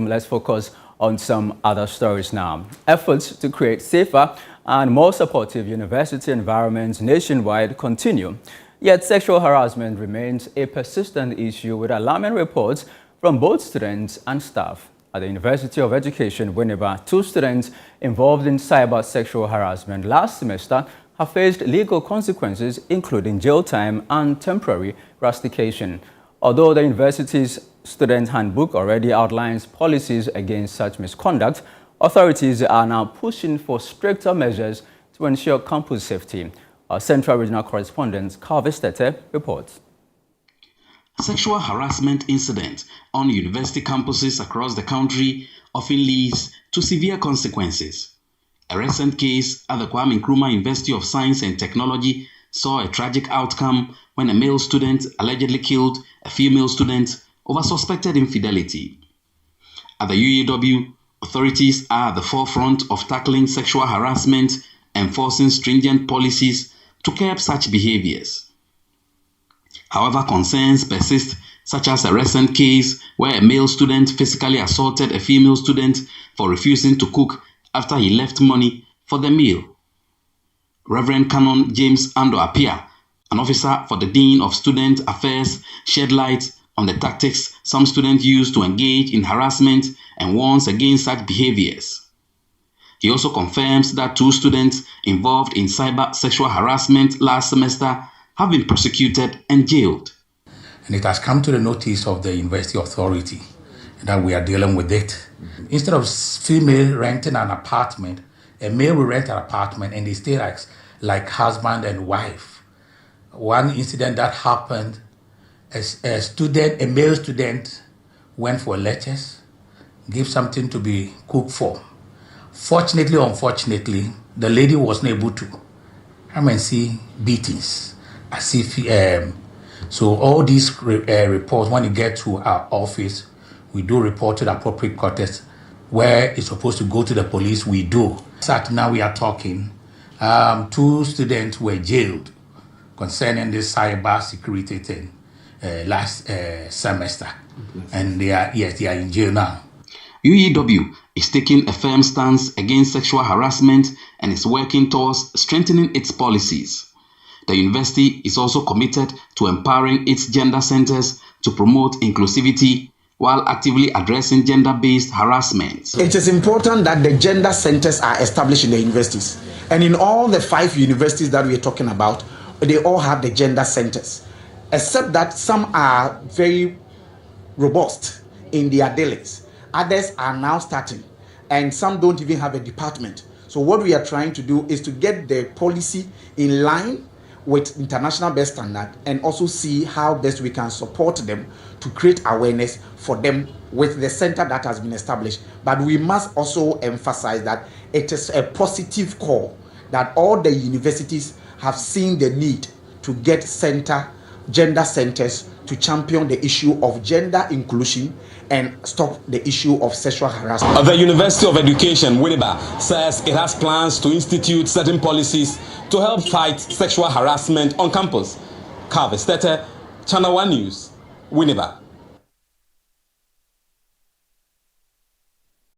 Let's focus on some other stories now. Efforts to create safer and more supportive university environments nationwide continue. Yet sexual harassment remains a persistent issue with alarming reports from both students and staff. At the University of Education, Winneba, 2 students involved in cyber sexual harassment last semester have faced legal consequences, including jail time and temporary rustication. Although the university's student handbook already outlines policies against such misconduct, authorities are now pushing for stricter measures to ensure campus safety. Our Central Regional Correspondent, Carvis Tete, reports. Sexual harassment incidents on university campuses across the country often leads to severe consequences. A recent case at the Kwame Nkrumah University of Science and Technology saw a tragic outcome when a male student allegedly killed a female student over suspected infidelity. At the UEW, authorities are at the forefront of tackling sexual harassment, enforcing stringent policies to curb such behaviors. However, concerns persist, such as a recent case where a male student physically assaulted a female student for refusing to cook after he left money for the meal. Reverend Canon James Ando Apia, an officer for the Dean of Student Affairs, shed light on the tactics some students use to engage in harassment and warns against such behaviors. He also confirms that 2 students involved in cyber sexual harassment last semester have been prosecuted and jailed. And it has come to the notice of the university authority that we are dealing with it. Instead of female renting an apartment, a male will rent an apartment and they stay like husband and wife. One incident that happened, a male student went for lectures, gave something to be cooked for. Fortunately or unfortunately, the lady wasn't able to come and see beatings. As if, so all these reports, when you get to our office, we do report to the appropriate quarters. Where it's supposed to go to the police, we do. Now we are talking, 2 students were jailed concerning this cyber security thing last semester. And they are in jail now. UEW is taking a firm stance against sexual harassment and is working towards strengthening its policies. The university is also committed to empowering its gender centers to promote inclusivity while actively addressing gender-based harassment. It is important that the gender centers are established in the universities. And in all the 5 universities that we are talking about, they all have the gender centers. Except that some are very robust in their dealings. Others are now starting. And some don't even have a department. So what we are trying to do is to get the policy in line with international best standard and also see how best we can support them to create awareness for them with the center that has been established. But we must also emphasize that it is a positive call that all the universities have seen the need to get gender centers to champion the issue of gender inclusion and stop the issue of sexual harassment. The University of Education, Winneba, says it has plans to institute certain policies to help fight sexual harassment on campus. Carvis Tete, Channel 1 News, Winneba.